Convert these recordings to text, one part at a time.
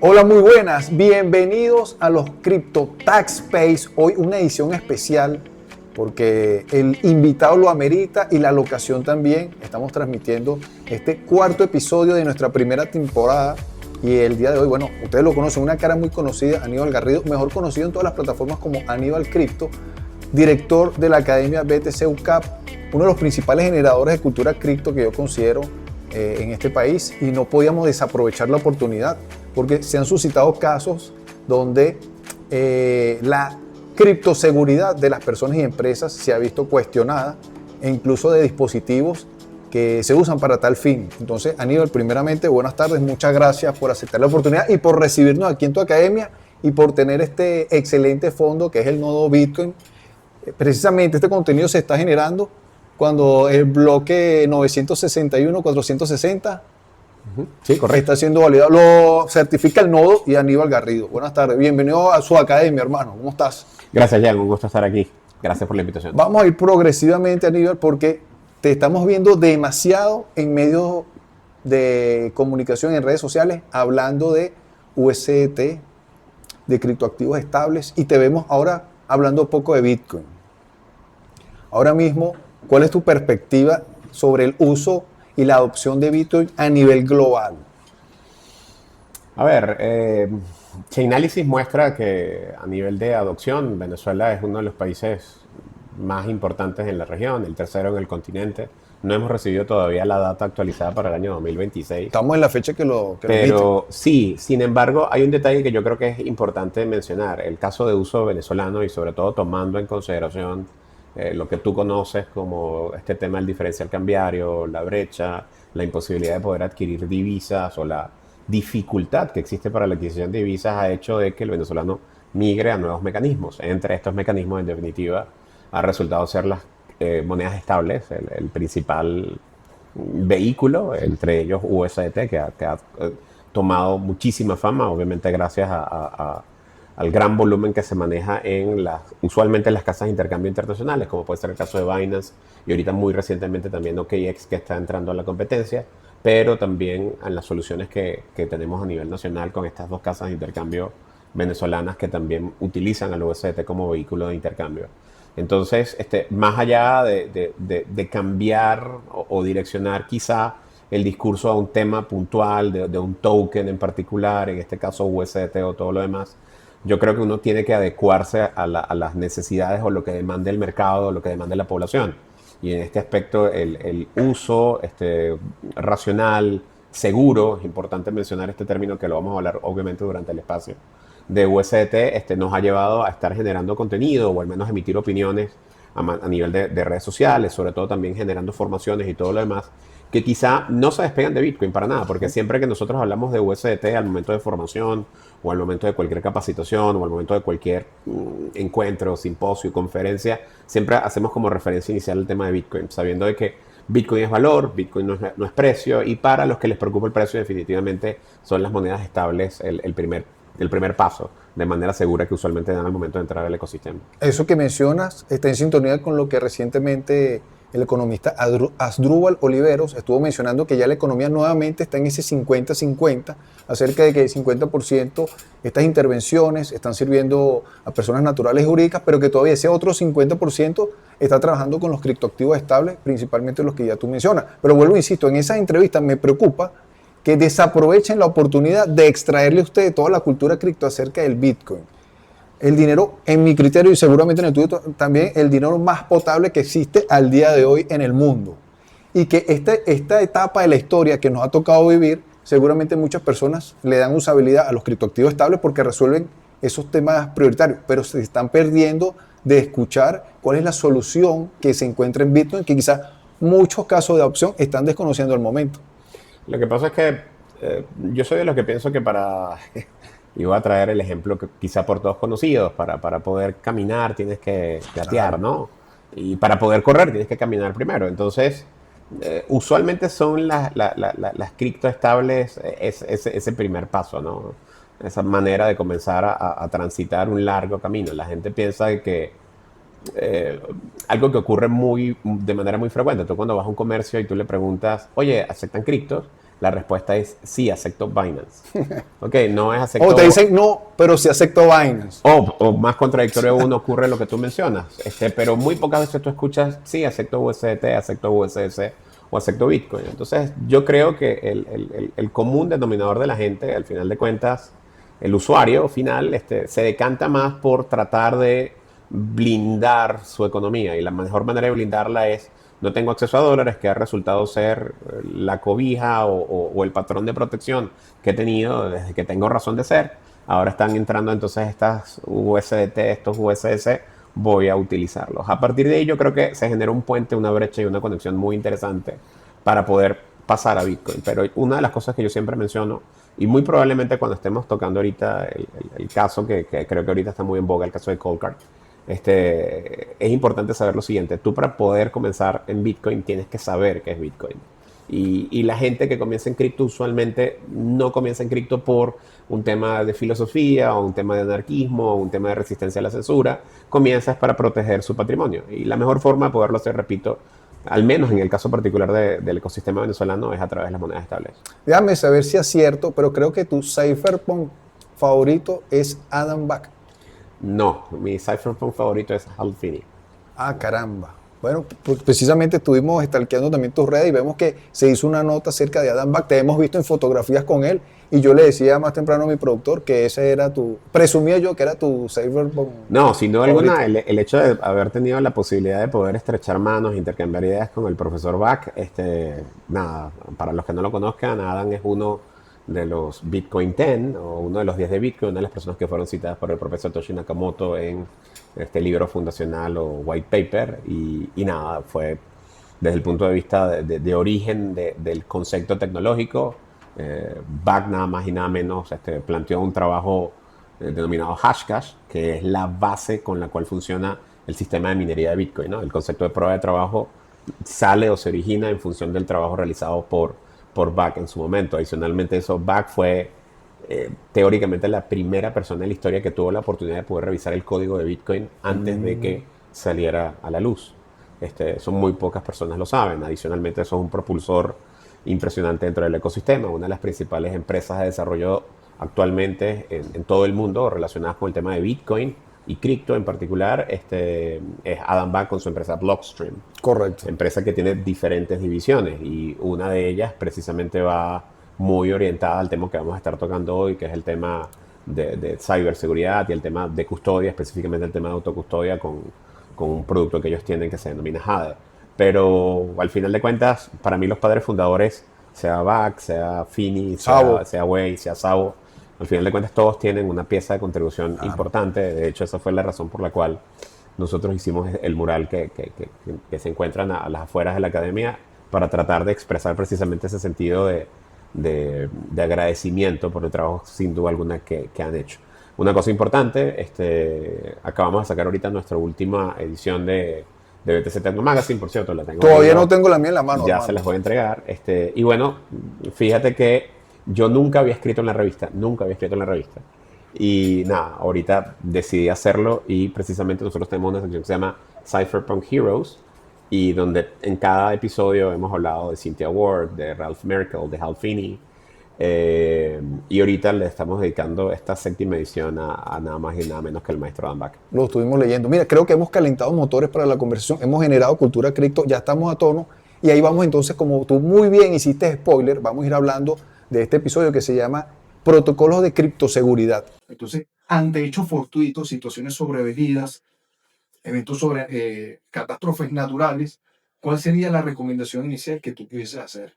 Hola, muy buenas. Bienvenidos a los Crypto Tax Space. Hoy una edición especial porque el invitado lo amerita y la locación también. Estamos transmitiendo este cuarto episodio de nuestra primera temporada y el día de hoy, bueno, ustedes lo conocen, una cara muy conocida, Aníbal Garrido, mejor conocido en todas las plataformas como Aníbal Crypto, director de la Academia BTC UCAP, uno de los principales generadores de cultura cripto que yo considero en este país, y no podíamos desaprovechar la oportunidad porque se han suscitado casos donde la criptoseguridad de las personas y empresas se ha visto cuestionada, e incluso de dispositivos que se usan para tal fin. Entonces, Aníbal, primeramente, buenas tardes, muchas gracias por aceptar la oportunidad y por recibirnos aquí en tu academia y por tener este excelente fondo que es el nodo Bitcoin. Precisamente este contenido se está generando cuando el bloque 961-460 Sí, correcto. está siendo validado. Lo certifica el nodo y Aníbal Garrido. Buenas tardes, bienvenido a su academia, hermano. ¿Cómo estás? Gracias, Jan. Un gusto estar aquí. Gracias por la invitación. Vamos a ir progresivamente, Aníbal, porque te estamos viendo demasiado en medios de comunicación, en redes sociales, hablando de USDT, de criptoactivos estables, y te vemos ahora hablando un poco de Bitcoin. Ahora mismo, ¿cuál es tu perspectiva sobre el uso y la adopción de Bitcoin a nivel global? A ver, Chainalysis muestra que a nivel de adopción, Venezuela es uno de los países más importantes en la región, el tercero en el continente. No hemos recibido todavía la data actualizada para el año 2026. Estamos en la fecha que lo emiten. Pero sí, sin embargo, hay un detalle que yo creo que es importante mencionar. El caso de uso venezolano y sobre todo tomando en consideración lo que tú conoces como este tema del diferencial cambiario, la brecha, la imposibilidad de poder adquirir divisas o la dificultad que existe para la adquisición de divisas ha hecho de que el venezolano migre a nuevos mecanismos. Entre estos mecanismos, en definitiva, ha resultado ser las monedas estables, el principal vehículo, entre ellos USDT, que ha tomado muchísima fama, obviamente gracias al gran volumen que se maneja usualmente en las casas de intercambio internacionales, como puede ser el caso de Binance y ahorita muy recientemente también OKX, que está entrando a la competencia, pero también en las soluciones que tenemos a nivel nacional con estas dos casas de intercambio venezolanas que también utilizan al USDT como vehículo de intercambio. Entonces, más allá de cambiar o direccionar quizá el discurso a un tema puntual, de un token en particular, en este caso USDT o todo lo demás, yo creo que uno tiene que adecuarse a las necesidades o lo que demande el mercado, o lo que demande la población. Y en este aspecto, el uso racional, seguro, es importante mencionar este término que lo vamos a hablar obviamente durante el espacio, de USDT nos ha llevado a estar generando contenido o al menos emitir opiniones a nivel de redes sociales, sobre todo también generando formaciones y todo lo demás, que quizá no se despegan de Bitcoin para nada, porque siempre que nosotros hablamos de USDT al momento de formación o al momento de cualquier capacitación o al momento de cualquier encuentro, simposio, conferencia, siempre hacemos como referencia inicial el tema de Bitcoin, sabiendo de que Bitcoin es valor, Bitcoin no es precio, y para los que les preocupa el precio definitivamente son las monedas estables el primer paso, de manera segura que usualmente dan al momento de entrar al ecosistema. Eso que mencionas está en sintonía con lo que recientemente el economista Asdrúbal Oliveros estuvo mencionando, que ya la economía nuevamente está en ese 50-50, acerca de que el 50% estas intervenciones están sirviendo a personas naturales y jurídicas, pero que todavía ese otro 50% está trabajando con los criptoactivos estables, principalmente los que ya tú mencionas. Pero vuelvo, insisto, en esas entrevistas me preocupa que desaprovechen la oportunidad de extraerle a ustedes toda la cultura cripto acerca del Bitcoin. El dinero, en mi criterio y seguramente en el tuyo también, el dinero más potable que existe al día de hoy en el mundo. Y que esta etapa de la historia que nos ha tocado vivir, seguramente muchas personas le dan usabilidad a los criptoactivos estables porque resuelven esos temas prioritarios, pero se están perdiendo de escuchar cuál es la solución que se encuentra en Bitcoin, que quizás muchos casos de adopción están desconociendo al momento. Lo que pasa es que yo soy de los que pienso que y voy a traer el ejemplo que quizá por todos conocidos, para poder caminar tienes que gatear, ¿no? Y para poder correr tienes que caminar primero. Entonces, usualmente son las criptoestables ese primer paso, ¿no? Esa manera de comenzar a transitar un largo camino. La gente piensa que algo que ocurre de manera muy frecuente. Tú cuando vas a un comercio y tú le preguntas, oye, ¿aceptan criptos? La respuesta es sí, acepto Binance. Ok, no es O acepto... te dicen no, pero sí acepto Binance. O más contradictorio aún ocurre lo que tú mencionas, pero muy pocas veces tú escuchas, sí, acepto USDT, acepto USDC o acepto Bitcoin. Entonces, yo creo que el común denominador de la gente, al final de cuentas, el usuario final, se decanta más por tratar de blindar su economía. Y la mejor manera de blindarla es, no tengo acceso a dólares, que ha resultado ser la cobija o el patrón de protección que he tenido desde que tengo razón de ser. Ahora están entrando entonces estas USDT, estos USS, voy a utilizarlos. A partir de ahí yo creo que se genera un puente, una brecha y una conexión muy interesante para poder pasar a Bitcoin. Pero una de las cosas que yo siempre menciono, y muy probablemente cuando estemos tocando ahorita el caso, que creo que ahorita está muy en boga, el caso de Coldcard, es importante saber lo siguiente. Tú para poder comenzar en Bitcoin tienes que saber qué es Bitcoin. Y la gente que comienza en cripto usualmente no comienza en cripto por un tema de filosofía o un tema de anarquismo o un tema de resistencia a la censura. Comienza es para proteger su patrimonio. Y la mejor forma de poderlo hacer, repito, al menos en el caso particular del ecosistema venezolano, es a través de las monedas estables. Déjame saber si es cierto, pero creo que tu cypherpunk favorito es Adam Back. No, mi cypherpunk favorito es Hal Finney. Ah, caramba. Bueno, precisamente estuvimos stalkeando también tus redes y vemos que se hizo una nota acerca de Adam Back. Te hemos visto en fotografías con él y yo le decía más temprano a mi productor que ese era presumía yo que era tu cyberpunk No, sin duda favorito. alguna, el hecho de haber tenido la posibilidad de poder estrechar manos, intercambiar ideas con el profesor Bach, nada, para los que no lo conozcan, Adam es uno de los Bitcoin 10 o uno de los 10 de Bitcoin, una de las personas que fueron citadas por el profesor Satoshi Nakamoto en este libro fundacional o white paper y nada, fue desde el punto de vista de origen del concepto tecnológico, Bach nada más y nada menos planteó un trabajo denominado Hashcash, que es la base con la cual funciona el sistema de minería de Bitcoin, ¿no? El concepto de prueba de trabajo sale o se origina en función del trabajo realizado por Bach en su momento. Adicionalmente eso, Bach fue teóricamente la primera persona en la historia que tuvo la oportunidad de poder revisar el código de Bitcoin antes de que saliera a la luz. Son muy pocas personas lo saben. Adicionalmente eso es un propulsor impresionante dentro del ecosistema. Una de las principales empresas de desarrollo actualmente en todo el mundo relacionadas con el tema de Bitcoin y cripto en particular, es Adam Back con su empresa Blockstream. Correcto. Empresa que tiene diferentes divisiones y una de ellas precisamente va muy orientada al tema que vamos a estar tocando hoy, que es el tema de ciberseguridad y el tema de custodia, específicamente el tema de autocustodia con un producto que ellos tienen que se denomina Jade. Pero al final de cuentas, para mí los padres fundadores, sea Bach, sea Fini, Sabo. sea Wei, sea Sabo, al final de cuentas todos tienen una pieza de contribución Claro. importante. De hecho, esa fue la razón por la cual nosotros hicimos el mural que se encuentran a las afueras de la academia para tratar de expresar precisamente ese sentido de agradecimiento por el trabajo sin duda alguna que han hecho. Una cosa importante, acabamos de sacar ahorita nuestra última edición de BTC Techno Magazine, por cierto, la tengo Todavía no aquí, tengo la mía en la mano, ya se hermano. las voy a entregar. Y bueno, fíjate que yo nunca había escrito en la revista, nunca había escrito en la revista. Y nada, ahorita decidí hacerlo y precisamente nosotros tenemos una sección que se llama Cypherpunk Heroes y donde en cada episodio hemos hablado de Cynthia Ward, de Ralph Merkel, de Hal Finney. Y ahorita le estamos dedicando esta séptima edición a nada más y nada menos que el maestro Dan Bach. Lo estuvimos leyendo. Mira, creo que hemos calentado motores para la conversación, hemos generado cultura cripto, ya estamos a tono y ahí vamos entonces, como tú muy bien hiciste spoiler, vamos a ir hablando de este episodio que se llama Protocolos de Criptoseguridad. Entonces, ante hechos fortuitos, situaciones sobrevenidas, eventos sobre catástrofes naturales, ¿cuál sería la recomendación inicial que tú pudieses hacer?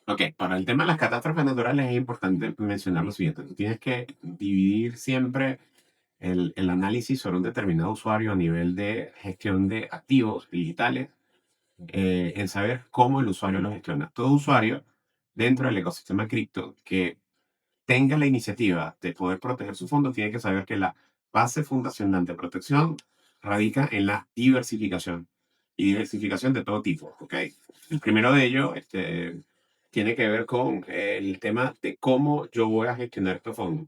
Ok, para el tema de las catástrofes naturales es importante mencionar lo siguiente. Tú tienes que dividir siempre el análisis sobre un determinado usuario a nivel de gestión de activos digitales, en saber cómo el usuario lo gestiona. Todo usuario dentro del ecosistema cripto que tenga la iniciativa de poder proteger su fondo tiene que saber que la base fundacional de protección radica en la diversificación y diversificación de todo tipo, ¿ok? El primero de ellos tiene que ver con el tema de cómo yo voy a gestionar estos fondos.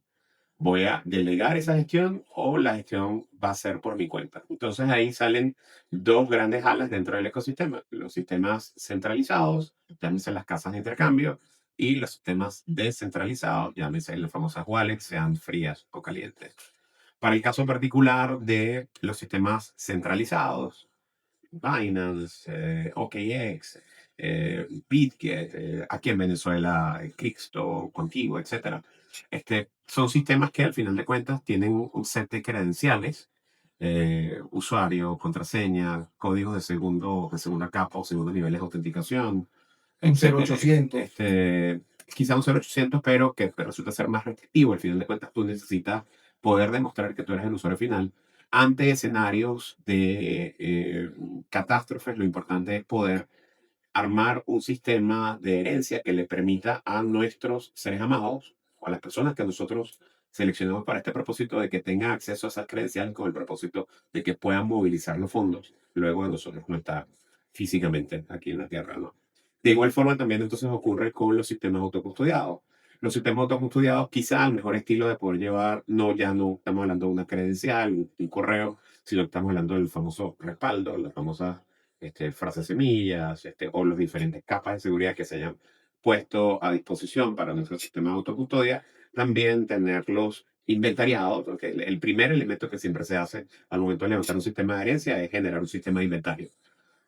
¿Voy a delegar esa gestión o la gestión va a ser por mi cuenta? Entonces ahí salen dos grandes alas dentro del ecosistema. Los sistemas centralizados, llámese las casas de intercambio, y los sistemas descentralizados, llámese las famosas wallets, sean frías o calientes. Para el caso particular de los sistemas centralizados, Binance, OKX, BitGet, aquí en Venezuela, Crixto, Contigo, etcétera. Son sistemas que al final de cuentas tienen un set de credenciales, usuario, contraseña, códigos de segunda capa o segundo nivel de autenticación, Un etcétera. 0800. Quizá un 0800, pero que resulta ser más restrictivo. Al final de cuentas, tú necesitas poder demostrar que tú eres el usuario final. Ante escenarios de catástrofes, lo importante es poder armar un sistema de herencia que le permita a nuestros seres amados o a las personas que nosotros seleccionamos para este propósito de que tengan acceso a esas credenciales con el propósito de que puedan movilizar los fondos luego de nosotros no estar físicamente aquí en la Tierra, ¿no? De igual forma también entonces ocurre con los sistemas autocustodiados. Los sistemas autocustodiados quizá el mejor estilo de poder llevar, no, ya no estamos hablando de una credencial, un correo, sino que estamos hablando del famoso respaldo, la famosa frases semillas, o las diferentes capas de seguridad que se hayan puesto a disposición para nuestro sistema de autocustodia, también tenerlos inventariados, porque el primer elemento que siempre se hace al momento de levantar un sistema de herencia es generar un sistema de inventario.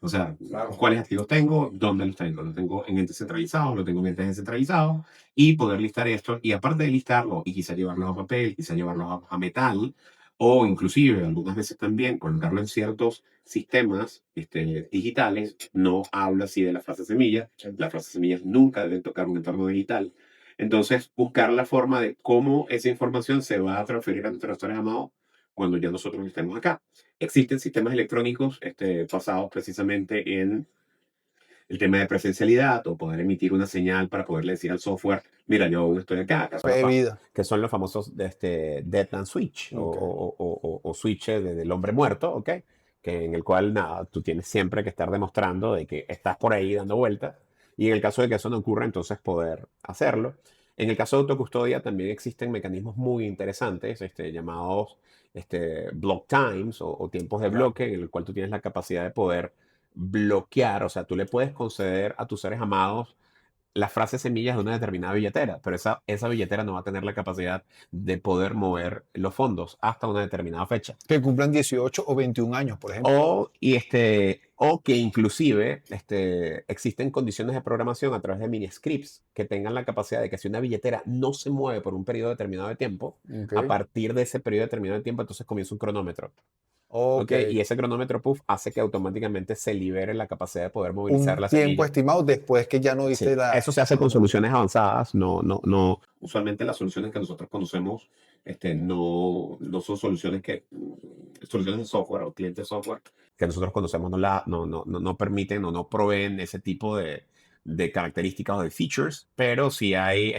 O sea, Claro. ¿cuáles activos tengo? ¿Dónde los tengo? ¿Los tengo en entes centralizados? ¿Los tengo en entes descentralizados? Y poder listar esto. Y aparte de listarlo, y quizá llevarlos a papel, quizá llevarlos a metal, o inclusive algunas veces también colocarlo en ciertos sistemas digitales. No hablo así de la frase semilla. Las frases semillas nunca deben tocar un entorno digital. Entonces, buscar la forma de cómo esa información se va a transferir a nuestros seres amados cuando ya nosotros estemos acá. Existen sistemas electrónicos basados precisamente en el tema de presencialidad o poder emitir una señal para poderle decir al software, mira, yo aún estoy acá, De vida. que son los famosos Deadland Switch Ok. o switch del hombre muerto, ¿ok? Que en el cual, nada, tú tienes siempre que estar demostrando de que estás por ahí dando vueltas y en el caso de que eso no ocurra, entonces poder hacerlo. En el caso de autocustodia también existen mecanismos muy interesantes llamados block times o tiempos de Claro. bloque en el cual tú tienes la capacidad de poder bloquear, o sea, tú le puedes conceder a tus seres amados las frases semillas de una determinada billetera, pero esa billetera no va a tener la capacidad de poder mover los fondos hasta una determinada fecha. Que cumplan 18 o 21 años, por ejemplo. O que inclusive existen condiciones de programación a través de mini scripts que tengan la capacidad de que si una billetera no se mueve por un periodo determinado de tiempo, Ok. a partir de ese periodo determinado de tiempo, entonces comienza un cronómetro. Ok. ¿Ok? Y ese cronómetro puff hace que automáticamente se libere la capacidad de poder movilizar Un la tiempo semilla. estimado después que ya no Sí, hice la... eso se hace con soluciones avanzadas, no. Usualmente las soluciones que nosotros conocemos, no son soluciones de software o clientes de software que nosotros conocemos no permiten o no proveen ese tipo de características o de features, pero sí hay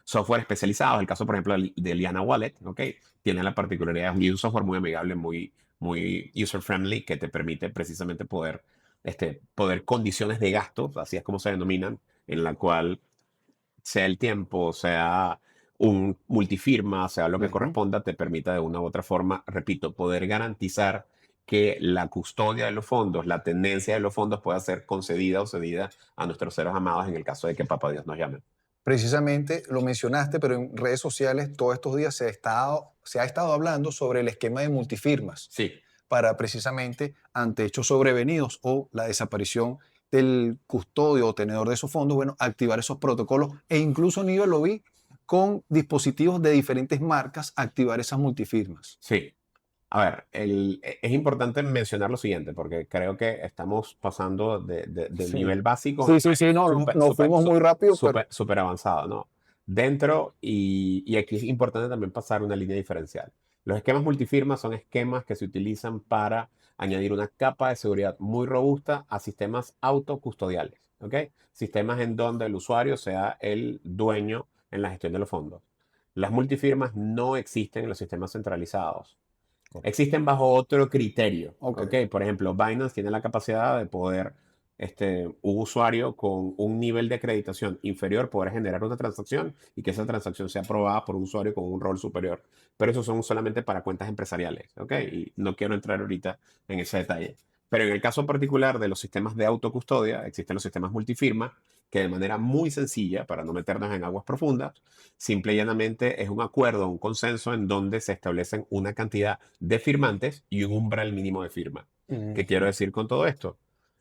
software especializado. El caso, por ejemplo, de Liana Wallet, ¿ok? Tiene la particularidad y un software muy amigable, muy user-friendly, que te permite precisamente poder condiciones de gastos, así es como se denominan, en la cual sea el tiempo, sea un multifirma, sea lo que Ujú. corresponda, te permita de una u otra forma, repito, poder garantizar que la custodia de los fondos, la tendencia de los fondos pueda ser concedida o cedida a nuestros seres amados en el caso de que Papá Dios nos llame. Precisamente lo mencionaste, pero en redes sociales todos estos días se ha estado hablando sobre el esquema de multifirmas Sí, para precisamente ante hechos sobrevenidos o la desaparición del custodio o tenedor de esos fondos, bueno, activar esos protocolos e incluso Nivel lo vi con dispositivos de diferentes marcas activar esas multifirmas. sí. A ver, es importante mencionar lo siguiente, porque creo que estamos pasando del Sí, nivel básico a un sí, sí, nivel sí, no, súper, nos súper, fuimos muy rápido, pero súper avanzado, ¿no? Dentro, y aquí es importante también pasar una línea diferencial. Los esquemas multifirma son esquemas que se utilizan para añadir una capa de seguridad muy robusta a sistemas autocustodiales, ¿ok? Sistemas en donde el usuario sea el dueño en la gestión de los fondos. Las multifirmas no existen en los sistemas centralizados. Existen bajo otro criterio, ok. ¿ok? Por ejemplo, Binance tiene la capacidad de poder, un usuario con un nivel de acreditación inferior poder generar una transacción y que esa transacción sea aprobada por un usuario con un rol superior. Pero eso son solamente para cuentas empresariales, ¿ok? Y no quiero entrar ahorita en ese detalle. Pero en el caso particular de los sistemas de autocustodia, existen los sistemas multifirma que de manera muy sencilla, para no meternos en aguas profundas, simple y llanamente es un acuerdo, un consenso en donde se establecen una cantidad de firmantes y un umbral mínimo de firma. ¿Qué quiero Ujú. decir con todo esto?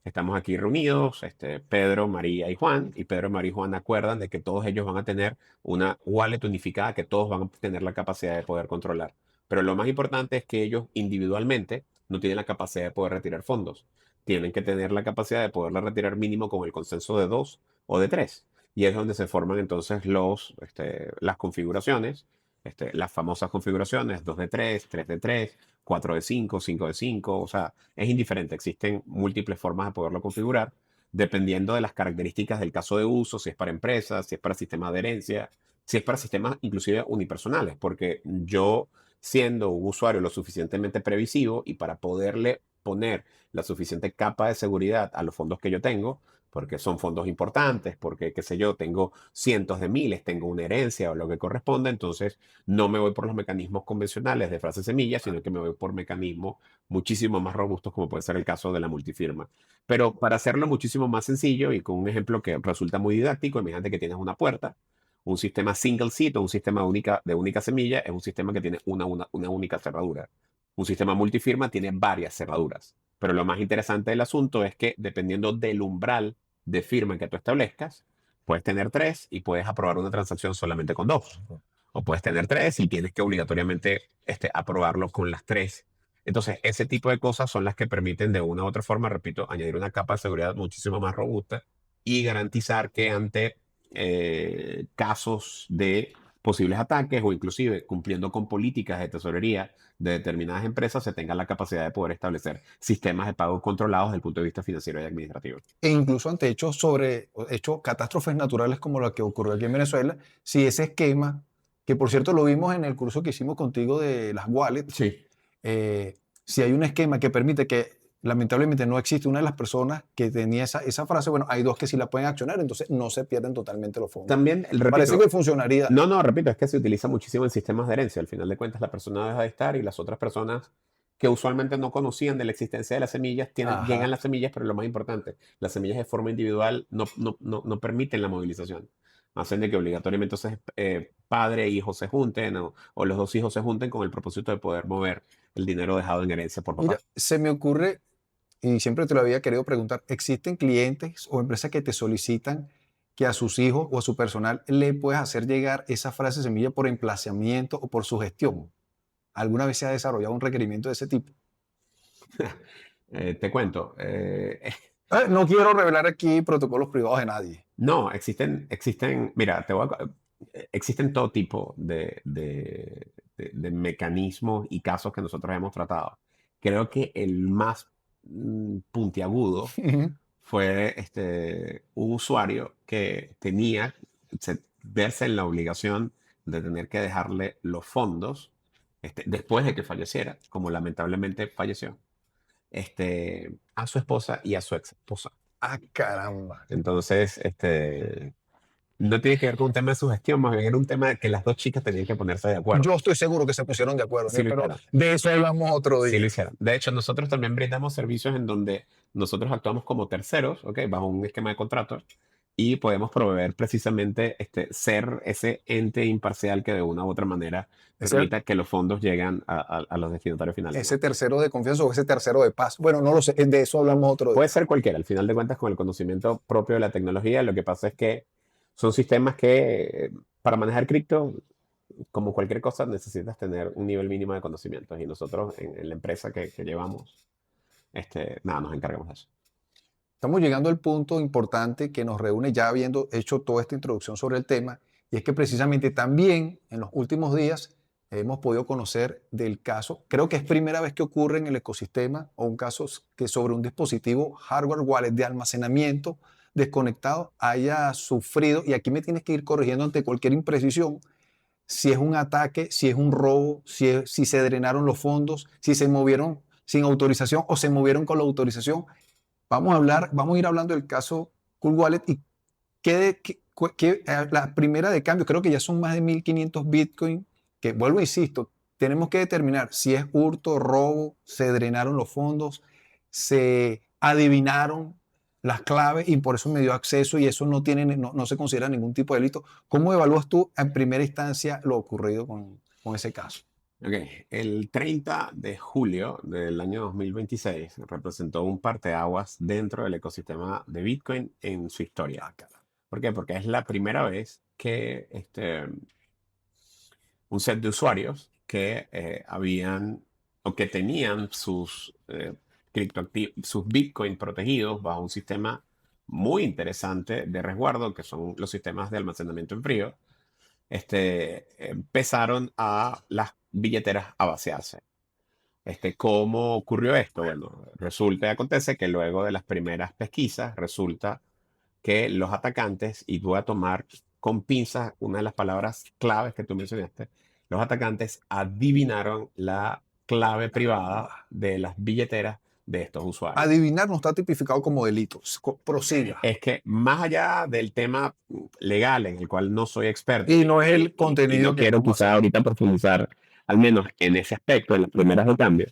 Estamos aquí reunidos, Pedro, María y Juan, y Pedro, María y Juan acuerdan de que todos ellos van a tener una wallet unificada que todos van a tener la capacidad de poder controlar. Pero lo más importante es que ellos individualmente no tienen la capacidad de poder retirar fondos. Tienen que tener la capacidad de poderla retirar mínimo con el consenso de dos o de tres. Y es donde se forman entonces las configuraciones, las famosas configuraciones 2 de 3, 3 de 3, 4 de 5, 5 de 5. O sea, es indiferente. Existen múltiples formas de poderlo configurar dependiendo de las características del caso de uso, si es para empresas, si es para sistemas de herencia, si es para sistemas inclusive unipersonales, porque yo siendo un usuario lo suficientemente previsivo y para poderle poner la suficiente capa de seguridad a los fondos que yo tengo, porque son fondos importantes, porque, qué sé yo, tengo cientos de miles, tengo una herencia o lo que corresponda, entonces no me voy por los mecanismos convencionales de frase semilla, sino que me voy por mecanismos muchísimo más robustos, como puede ser el caso de la multifirma. Pero para hacerlo muchísimo más sencillo y con un ejemplo que resulta muy didáctico, imagínate que tienes una puerta. Un sistema single seat o un sistema de única semilla es un sistema que tiene una única cerradura. Un sistema multifirma tiene varias cerraduras. Pero lo más interesante del asunto es que dependiendo del umbral de firma que tú establezcas, puedes tener tres y puedes aprobar una transacción solamente con dos. O puedes tener tres y tienes que obligatoriamente aprobarlo con las tres. Entonces, ese tipo de cosas son las que permiten de una u otra forma, repito, añadir una capa de seguridad muchísimo más robusta y garantizar que ante casos de posibles ataques o inclusive cumpliendo con políticas de tesorería de determinadas empresas se tenga la capacidad de poder establecer sistemas de pago controlados desde el punto de vista financiero y administrativo. E incluso ante hechos catástrofes naturales como la que ocurrió aquí en Venezuela, si ese esquema, que por cierto lo vimos en el curso que hicimos contigo de las wallets, Sí. si hay un esquema que permite que lamentablemente no existe una de las personas que tenía esa frase, bueno, hay dos que sí la pueden accionar, entonces no se pierden totalmente los fondos. También, Parece repito, que funcionaría. no, repito, es que se utiliza muchísimo en sistemas de herencia. Al final de cuentas, la persona deja de estar y las otras personas que usualmente no conocían de la existencia de las semillas llegan Ajá. las semillas, pero lo más importante, las semillas de forma individual no permiten la movilización. Hacen de que obligatoriamente entonces padre e hijo se junten o los dos hijos se junten con el propósito de poder mover el dinero dejado en herencia por Mira, papá. se me ocurre, y siempre te lo había querido preguntar, ¿existen clientes o empresas que te solicitan que a sus hijos o a su personal le puedas hacer llegar esa frase semilla por emplazamiento o por sugestión? ¿Alguna vez se ha desarrollado un requerimiento de ese tipo? Te cuento, No quiero revelar aquí protocolos privados de nadie. no, mira, existen todo tipo de mecanismos y casos que nosotros hemos tratado. Creo que el más puntiagudo fue un usuario que verse en la obligación de tener que dejarle los fondos después de que falleciera, como lamentablemente falleció, a su esposa y a su ex esposa. Ah, caramba. Entonces, no tiene que ver con un tema de sugestión, más bien era un tema de que las dos chicas tenían que ponerse de acuerdo. Yo estoy seguro que se pusieron de acuerdo, Sí lo pero hicieron. de eso hablamos otro Sí lo día. hicieron. De hecho, nosotros también brindamos servicios en donde nosotros actuamos como terceros, ¿ok? Bajo un esquema de contratos y podemos proveer precisamente ser ese ente imparcial que de una u otra manera Ese, permita que los fondos lleguen a los destinatarios finales, ese ¿no? tercero de confianza o ese tercero de paz. Bueno, no lo sé, de eso hablamos otro Puede día. ser cualquiera, al final de cuentas, con el conocimiento propio de la tecnología, lo que pasa es que son sistemas que para manejar cripto, como cualquier cosa, necesitas tener un nivel mínimo de conocimientos y nosotros en la empresa que llevamos, nada, nos encargamos de eso. Estamos llegando al punto importante que nos reúne ya habiendo hecho toda esta introducción sobre el tema, y es que precisamente también en los últimos días hemos podido conocer del caso, creo que es primera vez que ocurre en el ecosistema, o un caso que sobre un dispositivo hardware wallet de almacenamiento desconectado haya sufrido, y aquí me tienes que ir corrigiendo ante cualquier imprecisión, si es un ataque, si es un robo, si se drenaron los fondos, si se movieron sin autorización o se movieron con la autorización. Vamos a ir hablando del caso Cool Wallet y la primera de cambio, creo que ya son más de 1.500 Bitcoin, que vuelvo, insisto, tenemos que determinar si es hurto, robo, se drenaron los fondos, se adivinaron. las claves y por eso me dio acceso y eso no se considera ningún tipo de delito. ¿Cómo evalúas tú en primera instancia lo ocurrido con ese caso? Ok, el 30 de julio del año 2026 representó un parteaguas dentro del ecosistema de Bitcoin en su historia. Ah, cara. ¿Por qué? Porque es la primera vez que un set de usuarios que habían o que tenían sus Bitcoin protegidos bajo un sistema muy interesante de resguardo, que son los sistemas de almacenamiento en frío, empezaron a las billeteras a vaciarse. ¿Cómo ocurrió esto? Bueno, resulta y acontece que luego de las primeras pesquisas, resulta que los atacantes, y voy a tomar con pinzas una de las palabras claves que tú mencionaste, los atacantes adivinaron la clave privada de las billeteras de estos usuarios. Adivinar no está tipificado como delito. Prosiga. Es que más allá del tema legal en el cual no soy experto Y no es el y contenido no que quiero estamos quizá haciendo. ahorita profundizar, al menos en ese aspecto, en las primeras de cambio,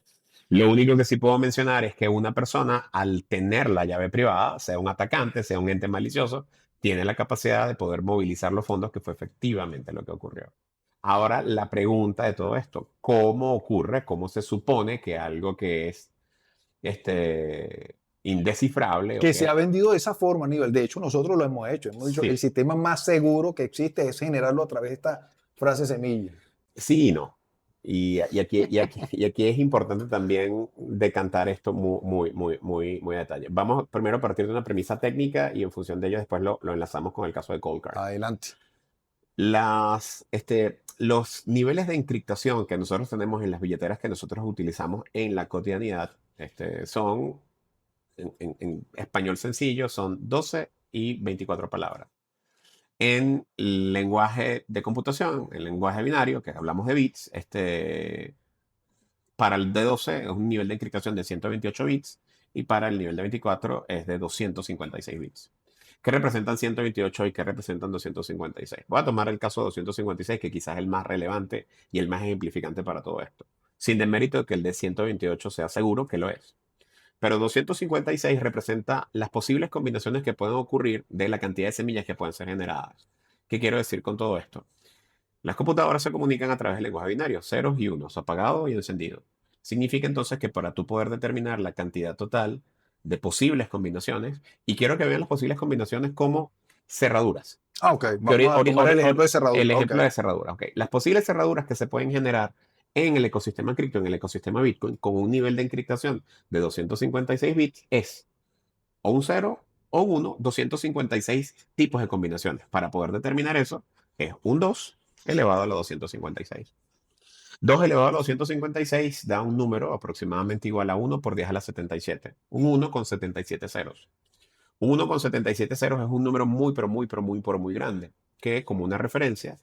lo único que sí puedo mencionar es que una persona, al tener la llave privada, sea un atacante, sea un ente malicioso, tiene la capacidad de poder movilizar los fondos, que fue efectivamente lo que ocurrió. Ahora, la pregunta de todo esto, ¿cómo ocurre? ¿Cómo se supone que algo que es indescifrable o Que se que ha vendido de esa forma, Aníbal. De hecho, nosotros lo hemos hecho. Hemos dicho, el sí, sistema más seguro que existe es generarlo a través de esta frase semilla. sí y no? Y aquí es importante también decantar esto muy a detalle. Vamos primero a partir de una premisa técnica y en función de ello después lo enlazamos con el caso de Cold Card. Adelante. Los niveles de encriptación que nosotros tenemos en las billeteras que nosotros utilizamos en la cotidianidad son, en español sencillo, son 12 y 24 palabras. En lenguaje de computación, en lenguaje binario, que hablamos de bits, para el D12 es un nivel de encriptación de 128 bits y para el nivel de 24 es de 256 bits. ¿Qué representan 128 y qué representan 256? Voy a tomar el caso de 256, que quizás es el más relevante y el más ejemplificante para todo esto. Sin demérito de que el de 128 sea seguro, que lo es. Pero 256 representa las posibles combinaciones que pueden ocurrir de la cantidad de semillas que pueden ser generadas. ¿Qué quiero decir con todo esto? Las computadoras se comunican a través del lenguaje binario, ceros y unos, apagado y encendido. Significa entonces que para tú poder determinar la cantidad total de posibles combinaciones, y quiero que vean las posibles combinaciones como cerraduras. Ah, ok. Vamos a tomar el ejemplo de El cerradura. Ok. ejemplo de cerradura. Ok. Las posibles cerraduras que se pueden generar en el ecosistema cripto, en el ecosistema Bitcoin, con un nivel de encriptación de 256 bits, es o un 0 o un 1, 256 tipos de combinaciones. Para poder determinar eso, es un 2 elevado a la 256. 2 elevado a la 256 da un número aproximadamente igual a 1 por 10 a la 77. Un 1 con 77 ceros. Un 1 con 77 ceros es un número muy grande, que como una referencia,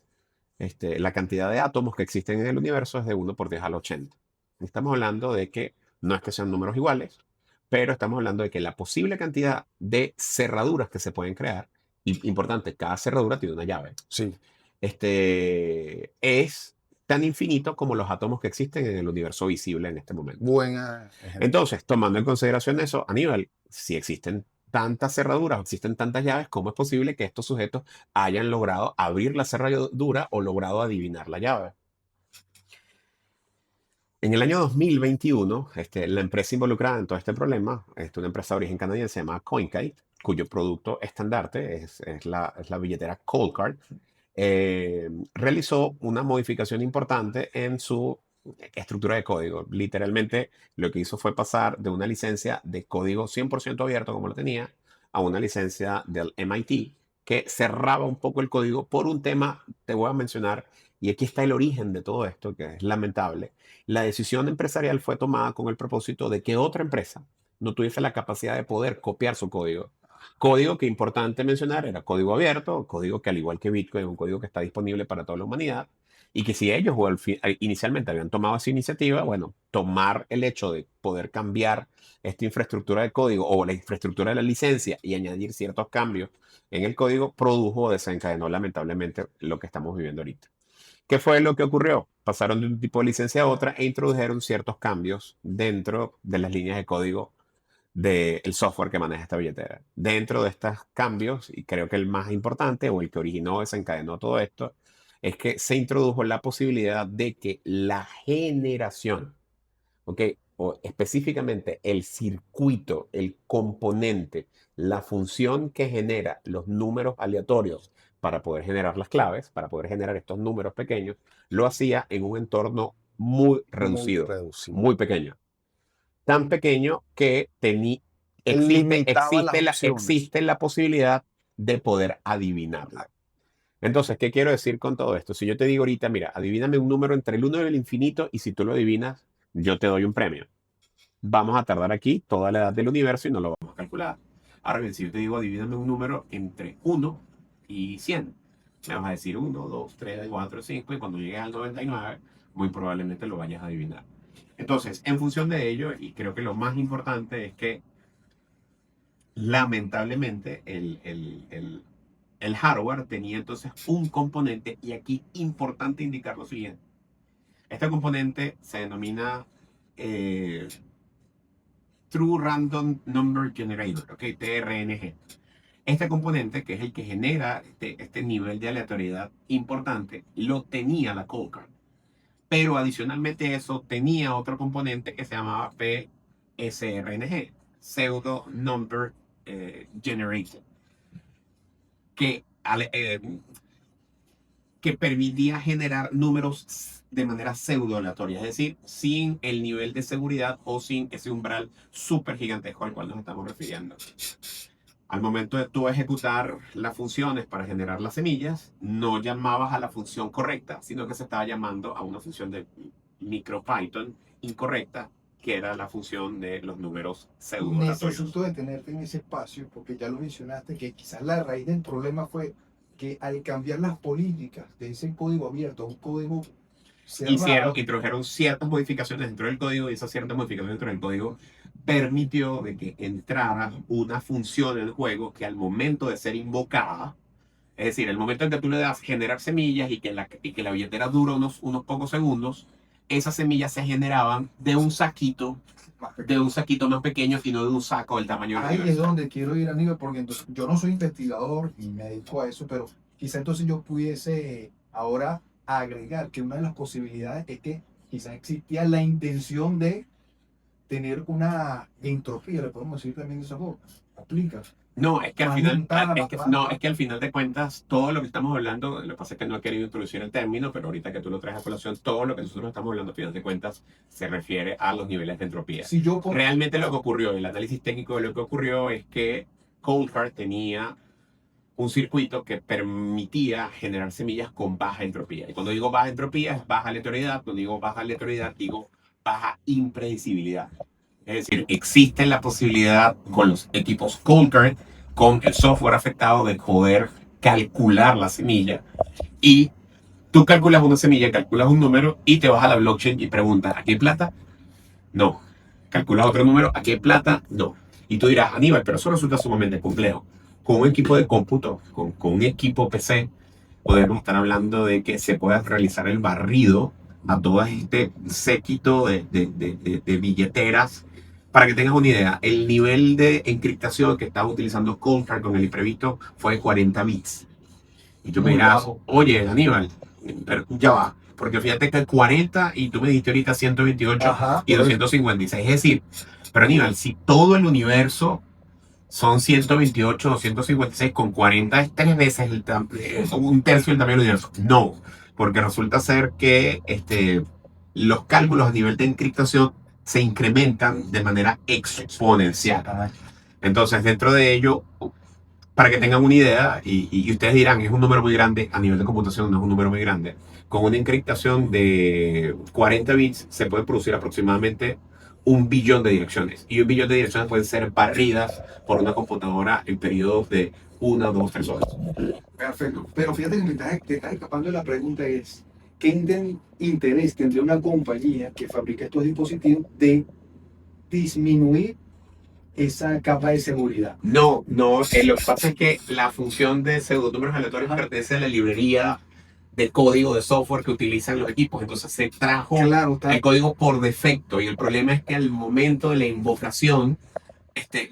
la cantidad de átomos que existen en el universo es de 1 por 10 a la 80. Estamos hablando de que no es que sean números iguales, pero estamos hablando de que la posible cantidad de cerraduras que se pueden crear, y importante, cada cerradura tiene una llave, Sí. es tan infinito como los átomos que existen en el universo visible en este momento. Buen ejemplo. Entonces, tomando en consideración eso, Aníbal, si existen tantas cerraduras, existen tantas llaves, ¿cómo es posible que estos sujetos hayan logrado abrir la cerradura o logrado adivinar la llave? En el año 2021, la empresa involucrada en todo este problema, una empresa de origen canadiense llamada CoinKite, cuyo producto estandarte es la billetera Coldcard, realizó una modificación importante en su estructura de código. Literalmente lo que hizo fue pasar de una licencia de código 100% abierto como lo tenía a una licencia del MIT que cerraba un poco el código por un tema, te voy a mencionar, y aquí está el origen de todo esto, que es lamentable. La decisión empresarial fue tomada con el propósito de que otra empresa no tuviese la capacidad de poder copiar su código. Código que, importante mencionar, era código abierto, código que al igual que Bitcoin es un código que está disponible para toda la humanidad, y que si ellos inicialmente habían tomado esa iniciativa, bueno, tomar el hecho de poder cambiar esta infraestructura de código o la infraestructura de la licencia y añadir ciertos cambios en el código produjo o desencadenó lamentablemente lo que estamos viviendo ahorita. ¿Qué fue lo que ocurrió? Pasaron de un tipo de licencia a otra e introdujeron ciertos cambios dentro de las líneas de código del software que maneja esta billetera. Dentro de estos cambios, y creo que el más importante o el que originó, desencadenó todo esto, es que se introdujo la posibilidad de que la generación, ¿ok? O específicamente el circuito, el componente, la función que genera los números aleatorios para poder generar las claves, para poder generar estos números pequeños, lo hacía en un entorno muy Muy reducido, reducido. muy pequeño. Tan pequeño que Limitaba las opciones. existe la posibilidad de poder adivinarlo. Entonces, ¿qué quiero decir con todo esto? Si yo te digo ahorita, mira, adivíname un número entre el 1 y el infinito y si tú lo adivinas, yo te doy un premio. Vamos a tardar aquí toda la edad del universo y no lo vamos a calcular. Ahora bien, si yo te digo, adivíname un número entre 1 y 100, me vas a decir 1, 2, 3, 4, 5 y cuando llegues al 99, muy probablemente lo vayas a adivinar. Entonces, en función de ello, y creo que lo más importante es que lamentablemente el hardware tenía entonces un componente, y aquí importante indicar lo siguiente. Este componente se denomina True Random Number Generator, ¿ok? TRNG. Este componente, que es el que genera este nivel de aleatoriedad importante, lo tenía la Cold Card. Pero adicionalmente a eso tenía otro componente que se llamaba PSRNG, Pseudo Number Generator, que, que permitía generar números de manera pseudo aleatoria, es decir, sin el nivel de seguridad o sin ese umbral súper gigantesco al cual nos estamos refiriendo. Al momento de tú ejecutar las funciones para generar las semillas, no llamabas a la función correcta, sino que se estaba llamando a una función de MicroPython incorrecta, que era la función de los números pseudo-aleatorios. Necesito detenerte en ese espacio porque ya lo mencionaste, que quizás la raíz del problema fue que al cambiar las políticas de ese código abierto a un código cerrado, Introdujeron ciertas modificaciones dentro del código, y esas ciertas modificaciones dentro del código permitió de que entrara una función en el juego que al momento de ser invocada, es decir, el momento en que tú le das generar semillas y que la billetera dura unos pocos segundos, esas semillas se generaban de un saquito más pequeño y no de un saco del tamaño del ahí es universo. donde quiero ir, Aníbal, porque entonces yo no soy investigador y me dedico a eso, pero quizá entonces yo pudiese ahora agregar que una de las posibilidades es que quizás existía la intención de tener una entropía, le podemos decir también de esa forma. Aplica. No, es que al Más final, limitada la es que, trampa. no, es que al final de cuentas, todo lo que estamos hablando, lo que pasa es que no he querido introducir el término, pero ahorita que tú lo traes a colación, todo lo que nosotros estamos hablando, al final de cuentas, se refiere a los niveles de entropía. Si yo pongo- Realmente lo que ocurrió, el análisis técnico de lo que ocurrió es que Coldcard tenía un circuito que permitía generar semillas con baja entropía. Y cuando digo baja entropía, es baja aleatoriedad. Cuando digo baja aleatoriedad, digo baja impredecibilidad. Es decir, existe la posibilidad con los equipos Coldcard, con el software afectado, de poder calcular la semilla. Y tú calculas una semilla, calculas un número y te vas a la blockchain y preguntas, ¿aquí hay plata? No. Calculas otro número, ¿aquí hay plata? No. Y tú dirás, Aníbal, pero eso resulta sumamente complejo. Con un equipo de cómputo, con un equipo PC, podemos estar hablando de que se pueda realizar el barrido a todo este séquito de billeteras. Para que tengas una idea, el nivel de encriptación que estaba utilizando Coldcard con el imprevisto fue de 40 bits. Y tú me Muy dirás, bajo. oye, Aníbal, pero ya va. Porque fíjate que 40 y tú me dijiste ahorita 128 Ajá, y 256. Es decir, pero Aníbal, si todo el universo son 128, 256, con 40 es tres veces un tercio del tamaño del universo. No, porque resulta ser que los cálculos a nivel de encriptación se incrementan de manera exponencial. Entonces, dentro de ello, para que tengan una idea, y ustedes dirán, es un número muy grande, a nivel de computación no es un número muy grande, con una encriptación de 40 bits se puede producir aproximadamente 1 billón de direcciones. Y 1 billón de direcciones pueden ser barridas por una computadora en periodos de 1, 2, 3 horas. perfecto. Pero fíjate que te estás escapando de la pregunta es, ¿qué interés tendría una compañía que fabrica estos dispositivos de disminuir esa capa de seguridad? No, lo que pasa es que la función de pseudonúmeros aleatorios pertenece a la librería de código de software que utilizan los equipos. Entonces se trajo Claro, está. el código por defecto, y el problema es que al momento de la invocación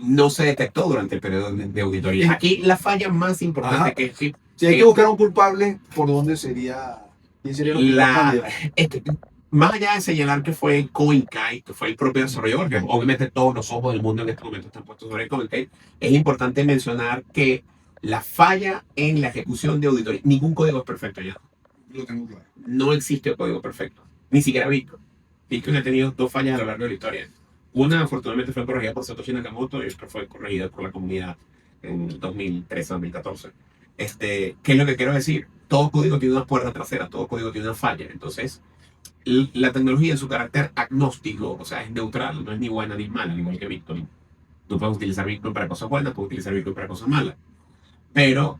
no se detectó durante el periodo de auditoría. Aquí la falla más importante Ajá. que Si hay que buscar a un culpable, ¿por dónde sería? ¿Quién sería los primeros candidatos? este, más allá de señalar que fue CoinKite, que fue el propio desarrollador, que obviamente todos los ojos del mundo en este momento están puestos sobre CoinKite, es importante mencionar que la falla en la ejecución de auditoría, ningún código es perfecto ya. Lo tengo claro. No existe código perfecto, ni siquiera Bitcoin. Bitcoin ha tenido dos fallas a lo largo de la historia. Una, afortunadamente, fue corregida por Satoshi Nakamoto y otra fue corregida por la comunidad en 2013-2014. ¿Qué es lo que quiero decir? Todo código tiene una puerta trasera, todo código tiene una falla. Entonces, la tecnología en su carácter agnóstico, o sea, es neutral, no es ni buena ni mala, igual que Bitcoin. Tú puedes utilizar Bitcoin para cosas buenas, puedes utilizar Bitcoin para cosas malas. Pero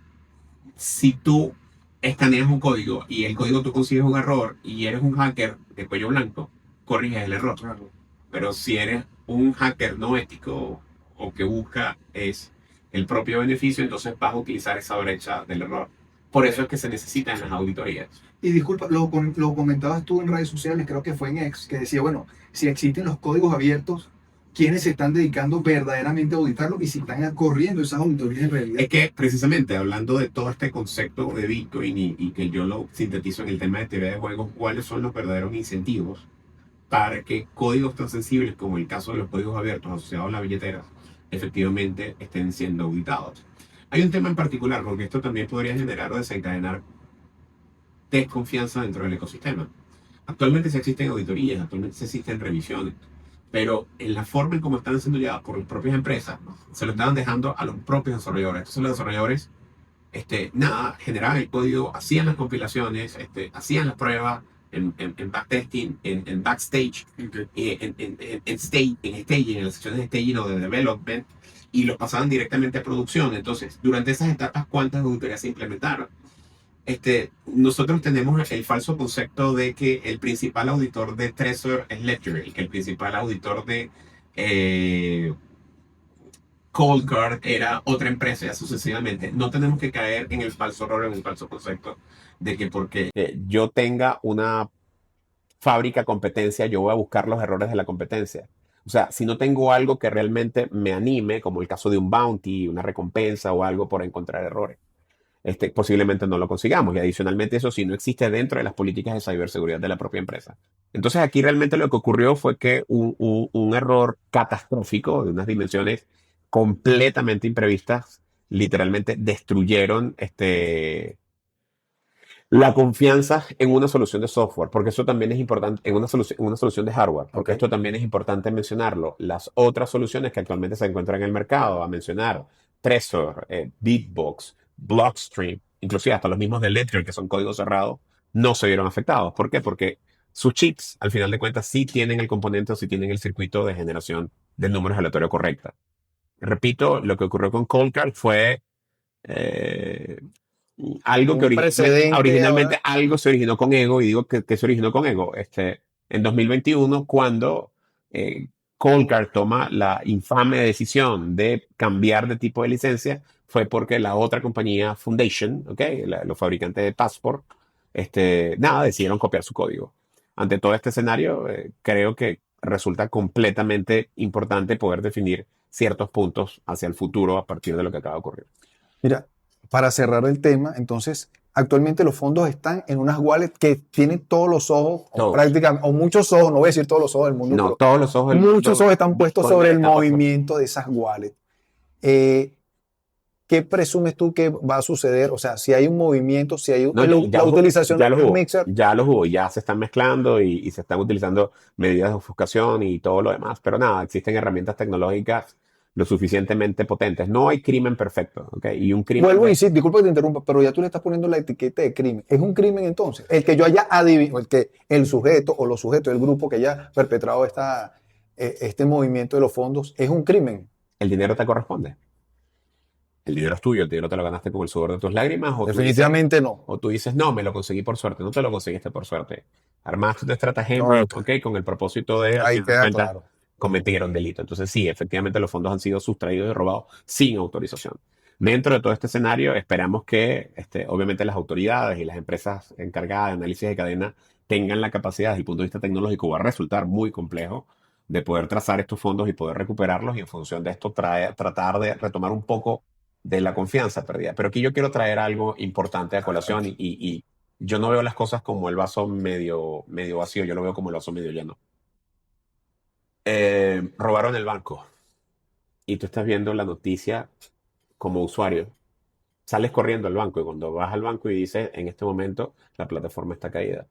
si tú escaneas un código y el código tú consigues un error y eres un hacker de cuello blanco, corriges el error. Claro. Pero si eres un hacker no ético o que busca es el propio beneficio, entonces vas a utilizar esa brecha del error. Por eso es que se necesitan las auditorías. Y disculpa, lo comentabas tú en redes sociales, creo que fue en X, que decía, bueno, si existen los códigos abiertos, ¿quiénes se están dedicando verdaderamente a auditarlo y si están corriendo esas auditorías en realidad? Es que precisamente hablando de todo este concepto de Bitcoin y que yo lo sintetizo en el tema de teoría de juegos, ¿cuáles son los verdaderos incentivos para que códigos tan sensibles como el caso de los códigos abiertos asociados a las billeteras efectivamente estén siendo auditados? Hay un tema en particular, porque esto también podría generar o desencadenar desconfianza dentro del ecosistema. Actualmente se existen auditorías, actualmente se existen revisiones, pero en la forma en cómo están siendo llevadas por las propias empresas, se lo estaban dejando a los propios desarrolladores. Entonces los desarrolladores, nada, generaban el código, hacían las compilaciones, hacían las pruebas en backtesting, en backstage, Okay. en staging, en las secciones de staging o de development, y los pasaban directamente a producción. Entonces, durante esas etapas, ¿cuántas auditorías se implementaron? Nosotros tenemos el falso concepto de que el principal auditor de Trezor es Ledger y que el principal auditor de Coldcard era otra empresa y así sucesivamente. No tenemos que caer en el falso error, en el falso concepto de que porque yo tenga una fábrica competencia, yo voy a buscar los errores de la competencia. O sea, si no tengo algo que realmente me anime, como el caso de un bounty, una recompensa o algo por encontrar errores, posiblemente no lo consigamos. Y adicionalmente eso sí no existe dentro de las políticas de ciberseguridad de la propia empresa. Entonces aquí realmente lo que ocurrió fue que un error catastrófico de unas dimensiones completamente imprevistas literalmente destruyeron la confianza en una solución de software, porque eso también es importante, en una solución de hardware, porque Ok. esto también es importante mencionarlo. Las otras soluciones que actualmente se encuentran en el mercado, a mencionar Trezor, Bitbox, Blockstream, inclusive hasta los mismos de Ledger, que son códigos cerrados, no se vieron afectados. ¿Por qué? Porque sus chips, al final de cuentas, sí tienen el componente o sí tienen el circuito de generación del número aleatorio correcta. Repito, lo que ocurrió con Coldcard fue eh, algo que Un precedente originalmente ahora. algo se originó con Ego, y digo que se originó con Ego. En 2021, cuando Coldcard toma la infame decisión de cambiar de tipo de licencia, fue porque la otra compañía, Foundation, ¿okay? Los fabricantes de Passport, nada, decidieron copiar su código. Ante todo este escenario, creo que resulta completamente importante poder definir ciertos puntos hacia el futuro a partir de lo que acaba de ocurrir. Mira, para cerrar el tema, entonces, actualmente los fondos están en unas wallets que tienen todos los ojos, o Todos. prácticamente, o muchos ojos, no voy a decir todos los ojos del mundo, No, pero todos los ojos del muchos mundo, ojos están puestos Bitcoin sobre el está pasando. movimiento de esas wallets. ¿Qué presumes tú que va a suceder? O sea, si hay un movimiento, si hay No, la utilización ya de los los hubo, mixers. ya los hubo, ya se están mezclando y se están utilizando medidas de ofuscación y todo lo demás, pero nada, existen herramientas tecnológicas lo suficientemente potentes. No hay crimen perfecto, ¿ok? Y un crimen Vuelvo a insistir, disculpa que te interrumpa, pero ya tú le estás poniendo la etiqueta de crimen. ¿Es un crimen entonces? El que yo haya adivinado, el que el sujeto o los sujetos del grupo que haya perpetrado este movimiento de los fondos, ¿es un crimen? el dinero te corresponde. El dinero es tuyo, el dinero te lo ganaste con el sudor de tus lágrimas, Definitivamente no. o tú dices, no, me lo conseguí por suerte. No te lo conseguiste por suerte. Armaste tu estratagema, No, ¿ok? Con el propósito de, al ahí final de queda cuentas, claro. cometieron delito. Entonces, sí, efectivamente los fondos han sido sustraídos y robados sin autorización. Dentro de todo este escenario, esperamos que, obviamente, las autoridades y las empresas encargadas de análisis de cadena tengan la capacidad, desde el punto de vista tecnológico, va a resultar muy complejo, de poder trazar estos fondos y poder recuperarlos y en función de esto tratar de retomar un poco de la confianza perdida. Pero aquí yo quiero traer algo importante a colación Adelante. y yo no veo las cosas como el vaso medio vacío, yo lo veo como el vaso medio lleno. Robaron el banco y tú estás viendo la noticia como usuario. Sales corriendo al banco y cuando vas al banco y dices, en este momento la plataforma está caída.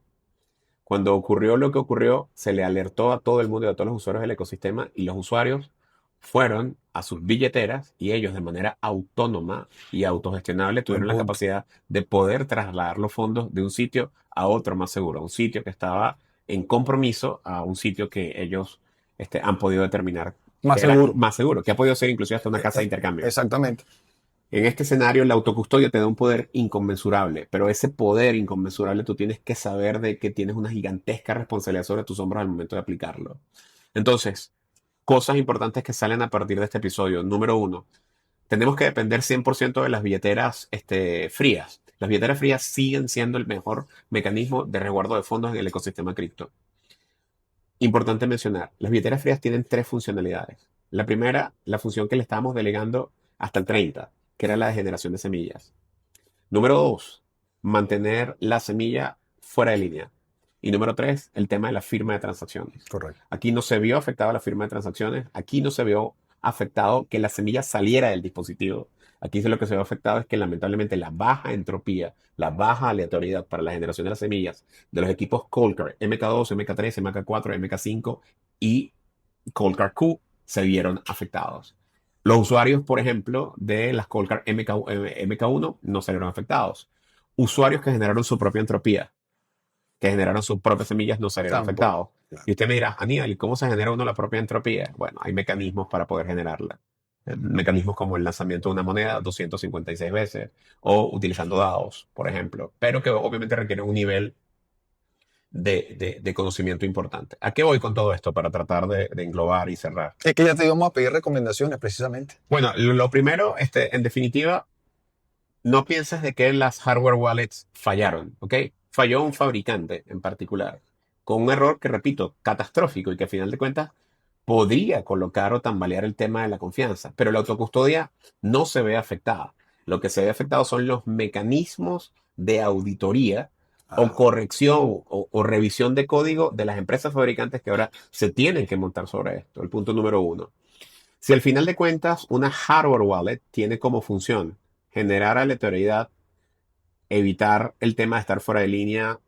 Cuando ocurrió lo que ocurrió, se le alertó a todo el mundo y a todos los usuarios del ecosistema y los usuarios fueron a sus billeteras y ellos de manera autónoma y autogestionable Buen tuvieron la punto. capacidad de poder trasladar los fondos de un sitio a otro más seguro, a un sitio que estaba en compromiso, a un sitio que ellos han podido determinar que Más era seguro. más seguro, que ha podido ser inclusive hasta una casa de intercambio. Exactamente. En este escenario, la autocustodia te da un poder inconmensurable, pero ese poder inconmensurable tú tienes que saber de que tienes una gigantesca responsabilidad sobre tus hombros al momento de aplicarlo. Entonces, cosas importantes que salen a partir de este episodio. Número uno, tenemos que depender 100% de las billeteras frías. Las billeteras frías siguen siendo el mejor mecanismo de resguardo de fondos en el ecosistema cripto. Importante mencionar, las billeteras frías tienen tres funcionalidades. La primera, la función que le estábamos delegando hasta el 30, que era la de generación de semillas. Número dos, mantener la semilla fuera de línea. Y número tres, el tema de la firma de transacciones. Correcto. Aquí no se vio afectada la firma de transacciones, aquí no se vio afectado que la semilla saliera del dispositivo. Aquí lo que se ve afectado es que lamentablemente la baja entropía, la baja aleatoriedad para la generación de las semillas de los equipos Coldcard MK2, MK3, MK4, MK5 y Coldcard Q se vieron afectados. Los usuarios, por ejemplo, de las Coldcard MK1 no salieron afectados. Usuarios que generaron su propia entropía, que generaron sus propias semillas, no salieron Tampoco. afectados. Claro. Y usted me dirá, Aníbal, ¿y cómo se genera uno la propia entropía? Bueno, hay mecanismos para poder generarla. Mecanismos como el lanzamiento de una moneda 256 veces o utilizando dados, por ejemplo, pero que obviamente requieren un nivel de conocimiento importante. ¿A qué voy con todo esto para tratar de englobar y cerrar? Es que ya te íbamos a pedir recomendaciones precisamente. Bueno, lo primero, en definitiva, no pienses de que las hardware wallets fallaron, ¿ok? Falló un fabricante en particular, con un error que, repito, catastrófico y que a final de cuentas podría colocar o tambalear el tema de la confianza, pero la autocustodia no se ve afectada. Lo que se ve afectado son los mecanismos de auditoría o Ah, corrección o revisión de código de las empresas fabricantes que ahora se tienen que montar sobre esto. El punto número uno. Si al final de cuentas una hardware wallet tiene como función generar aleatoriedad, evitar el tema de estar fuera de línea,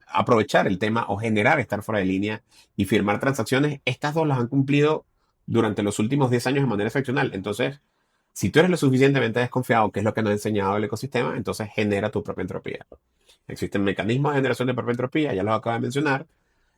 aprovechar el tema o generar estar fuera de línea y firmar transacciones, estas dos las han cumplido durante los últimos 10 años de manera excepcional. Entonces, si tú eres lo suficientemente desconfiado, que es lo que nos ha enseñado el ecosistema, entonces genera tu propia entropía. Existen mecanismos de generación de propia entropía, ya los acabo de mencionar,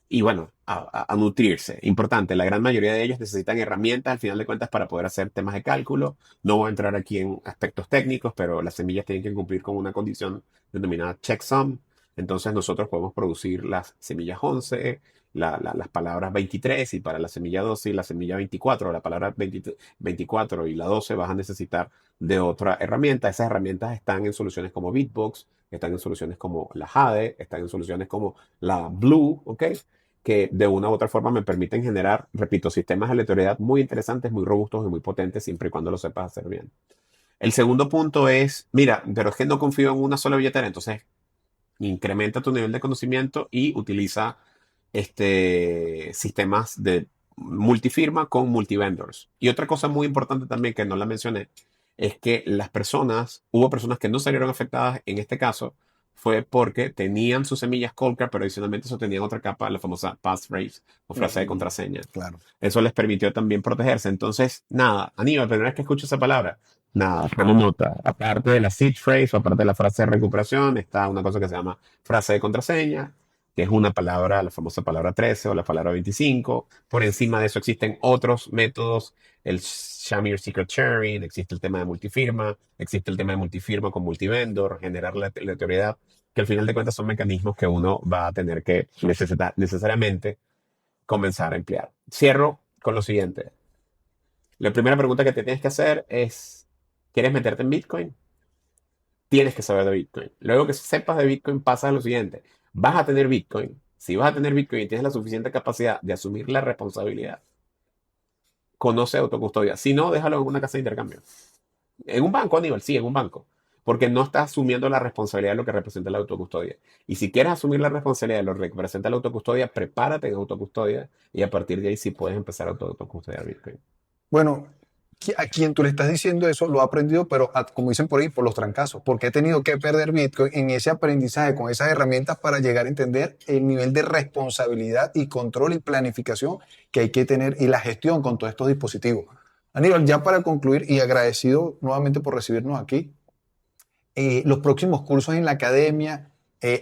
y bueno, a nutrirse. Importante, la gran mayoría de ellos necesitan herramientas al final de cuentas para poder hacer temas de cálculo. No voy a entrar aquí en aspectos técnicos, pero las semillas tienen que cumplir con una condición denominada checksum. Entonces nosotros podemos producir las semillas 11, las palabras 23 y para la semilla 12 y la semilla 24, la palabra 24 y la 12 vas a necesitar de otra herramienta. Esas herramientas están en soluciones como Bitbox, están en soluciones como la Jade, están en soluciones como la Blue, ¿ok? Que de una u otra forma me permiten generar, repito, sistemas de aleatoriedad muy interesantes, muy robustos y muy potentes, siempre y cuando lo sepas hacer bien. El segundo punto es, mira, pero es que no confío en una sola billetera, entonces incrementa tu nivel de conocimiento y utiliza sistemas de multifirma con multivendors. Y otra cosa muy importante también que no la mencioné, es que hubo personas que no salieron afectadas en este caso, fue porque tenían sus semillas Coldcard, pero adicionalmente eso tenían otra capa, la famosa passphrase o frase de contraseña. claro. Eso les permitió también protegerse. Entonces, nada, Aníbal, primera vez que escucho esa palabra, nada, toma nota. Aparte de la seed phrase o aparte de la frase de recuperación, está una cosa que se llama frase de contraseña, que es una palabra, la famosa palabra 13 o la palabra 25. Por encima de eso existen otros métodos, el Shamir Secret Sharing, existe el tema de multifirma, existe el tema de multifirma con multivendor, generar la aleatoriedad, que al final de cuentas son mecanismos que uno va a tener que necesitar necesariamente comenzar a emplear. Cierro con lo siguiente. La primera pregunta que te tienes que hacer es, ¿quieres meterte en Bitcoin? Tienes que saber de Bitcoin. Luego que sepas de Bitcoin pasa a lo siguiente. Vas a tener Bitcoin Si vas a tener Bitcoin y tienes la suficiente capacidad de asumir la responsabilidad, conoce autocustodia. Si no, déjalo en una casa de intercambio. En un banco, Aníbal, sí, en un banco. Porque no estás asumiendo la responsabilidad de lo que representa la autocustodia. Y si quieres asumir la responsabilidad de lo que representa la autocustodia, prepárate en autocustodia y a partir de ahí sí puedes empezar a autocustodiar Bitcoin. Bueno, a quien tú le estás diciendo eso lo ha aprendido, pero como dicen por ahí, por los trancazos, porque he tenido que perder Bitcoin en ese aprendizaje con esas herramientas para llegar a entender el nivel de responsabilidad y control y planificación que hay que tener y la gestión con todos estos dispositivos. Aníbal, ya para concluir y agradecido nuevamente por recibirnos aquí, los próximos cursos en la academia,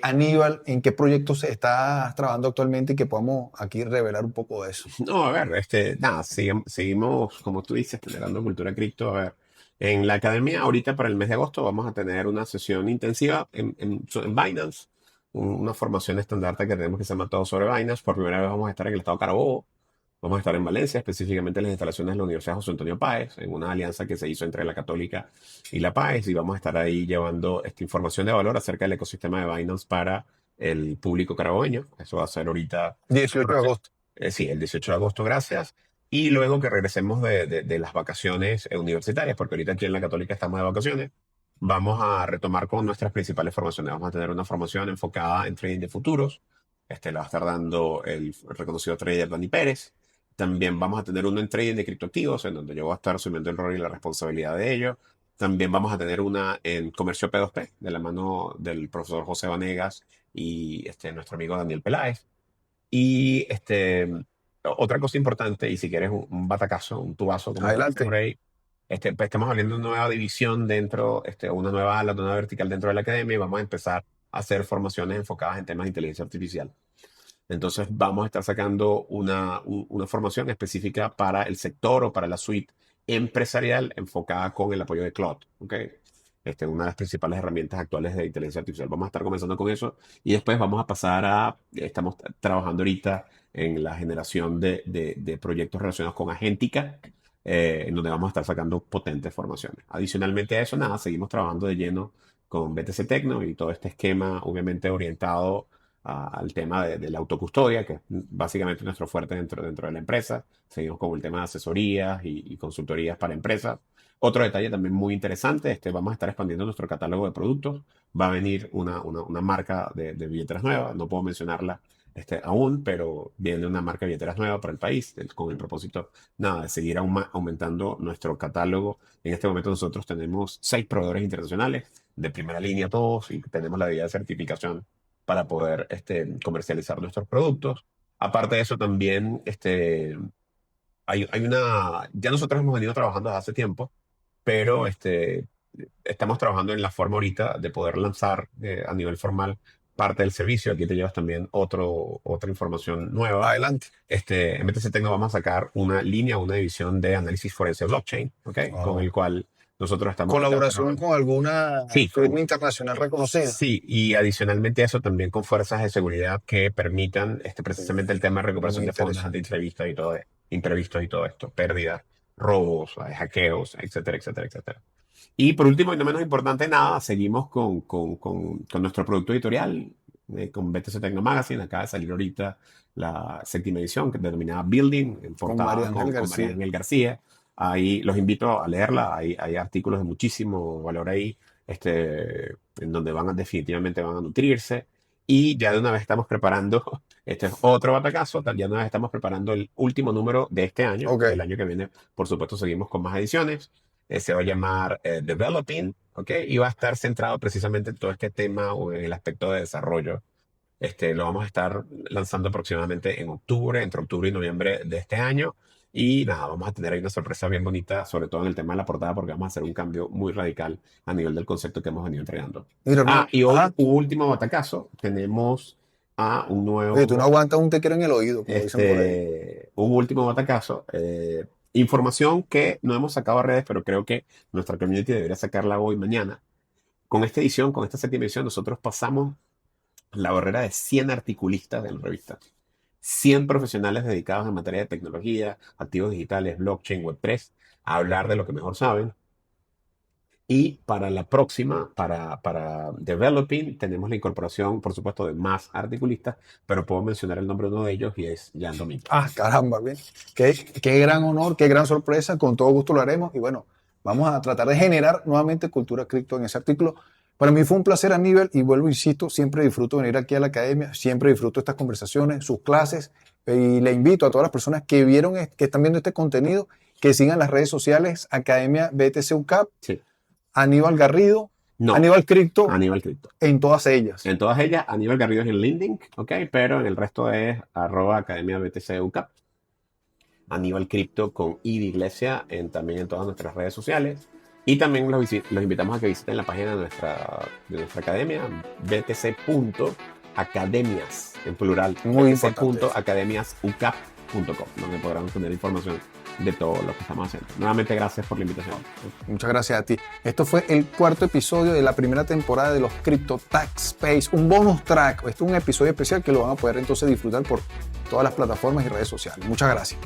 Aníbal, ¿en qué proyectos estás trabajando actualmente y que podamos aquí revelar un poco de eso? No, a ver, nada, seguimos, como tú dices, generando cultura cripto. A ver, en la academia, ahorita para el mes de agosto, vamos a tener una sesión intensiva en Binance, una formación estandarte que tenemos que se llama Todo sobre Binance. Por primera vez vamos a estar en el estado Carabobo, vamos a estar en Valencia, específicamente en las instalaciones de la Universidad José Antonio Páez, en una alianza que se hizo entre la Católica y la Páez, y vamos a estar ahí llevando esta información de valor acerca del ecosistema de Binance para el público carabobeño. Eso va a ser ahorita. 18 de agosto. Sí, el 18 de agosto, gracias. Y luego que regresemos de las vacaciones universitarias, porque ahorita aquí en la Católica estamos de vacaciones, vamos a retomar con nuestras principales formaciones. Vamos a tener una formación enfocada en trading de futuros. La va a estar dando el reconocido trader Dani Pérez. También vamos a tener uno en trading de criptoactivos, en donde yo voy a estar asumiendo el rol y la responsabilidad de ello. También vamos a tener una en comercio P2P, de la mano del profesor José Vanegas y nuestro amigo Daniel Peláez. Y otra cosa importante, y si quieres un batacazo, un tubazo, como se dice por Adelante. ahí, pues estamos abriendo una nueva división dentro, una nueva ala, una nueva vertical dentro de la academia y vamos a empezar a hacer formaciones enfocadas en temas de inteligencia artificial. Entonces vamos a estar sacando una formación específica para el sector o para la suite empresarial enfocada con el apoyo de Claude, ¿ok? Una de las principales herramientas actuales de inteligencia artificial. Vamos a estar comenzando con eso y después vamos a pasar estamos trabajando ahorita en la generación de proyectos relacionados con Agéntica, en donde vamos a estar sacando potentes formaciones. Adicionalmente a eso, nada, seguimos trabajando de lleno con BTC Tecno y todo este esquema, obviamente orientado al tema de la autocustodia, que es básicamente nuestro fuerte dentro de la empresa. Seguimos con el tema de asesorías y consultorías para empresas. Otro detalle también muy interesante, vamos a estar expandiendo nuestro catálogo de productos. Va a venir una marca de billeteras nueva, no puedo mencionarla aún, pero viene una marca de billeteras nueva para el país, con el propósito, nada, de seguir aumentando nuestro catálogo. En este momento nosotros tenemos 6 proveedores internacionales, de primera línea todos, y tenemos la debida certificación para poder comercializar nuestros productos. Aparte de eso, también ya nosotros hemos venido trabajando desde hace tiempo, pero estamos trabajando en la forma ahorita de poder lanzar a nivel formal parte del servicio. Aquí te llevas también otra información nueva. Adelante. En BTC Tecno vamos a sacar una línea, una división de análisis forense blockchain, ¿ok? Con el cual nosotros estamos ahorita Colaboración trabajando. con alguna Sí, firma internacional reconocida. sí, y adicionalmente a eso también con fuerzas de seguridad que permitan precisamente el tema de recuperación Muy de fondos ante interesante. imprevistos y todo esto, pérdidas, robos, hackeos, etcétera, etcétera, etcétera. Y por último, y no menos importante, nada, seguimos con nuestro producto editorial, con BTC Techno Magazine. Acaba de salir ahorita la 7ª edición, que es denominada Building, en Con María portada Ángel con María García. Ángel García. Ahí los invito a leerla, hay artículos de muchísimo valor ahí, en donde definitivamente van a nutrirse. Y ya de una vez estamos preparando, este es otro batacazo, ya de una vez estamos preparando el último número de este año. Ok. El año que viene, por supuesto, seguimos con más ediciones. Se va a llamar Developing, ¿ok? Y va a estar centrado precisamente en todo este tema o en el aspecto de desarrollo. Lo vamos a estar lanzando aproximadamente en octubre, entre octubre y noviembre de este año. Y nada, vamos a tener ahí una sorpresa bien bonita, sobre todo en el tema de la portada, porque vamos a hacer un cambio muy radical a nivel del concepto que hemos venido entregando. Mira, hermano. Y hoy, Ajá. un último batacazo, tenemos a un Oye, tú no nuevo, aguantas un te quiero en el oído, como dicen por ahí. un último batacazo. Información que no hemos sacado a redes, pero creo que nuestra community debería sacarla hoy, mañana. Con esta edición, con esta 7ª edición, nosotros pasamos la barrera de 100 articulistas de la revista. 100 profesionales dedicados en materia de tecnología, activos digitales, blockchain, Web3, a hablar de lo que mejor saben. Y para la próxima, para Developing, tenemos la incorporación, por supuesto, de más articulistas, pero puedo mencionar el nombre de uno de ellos y es Jan Domingo. Ah, caramba, bien. Qué gran honor, qué gran sorpresa. Con todo gusto lo haremos. Y bueno, vamos a tratar de generar nuevamente cultura cripto en ese artículo. Para mí fue un placer, Aníbal, y vuelvo, insisto, siempre disfruto venir aquí a la academia, siempre disfruto estas conversaciones, sus clases, y le invito a todas las personas que vieron, que están viendo este contenido, que sigan las redes sociales, Academia BTC UCAP, Sí. Aníbal Garrido, No. Aníbal Cripto, Aníbal Cripto. en todas ellas. En todas ellas, Aníbal Garrido es en LinkedIn, ¿ok? Pero en el resto es @Academia BTC UCAP. Aníbal Cripto con I de Iglesia también en todas nuestras redes sociales. Y también los invitamos a que visiten la página de nuestra academia, btc.academias, en plural, Muy importante. btc.academiasucap.com, donde podrán tener información de todo lo que estamos haciendo. Nuevamente, gracias por la invitación. Muchas gracias a ti. Esto fue el cuarto episodio de la primera temporada de los Crypto Tax Space, un bonus track. Esto es un episodio especial que lo van a poder entonces disfrutar por todas las plataformas y redes sociales. Muchas gracias.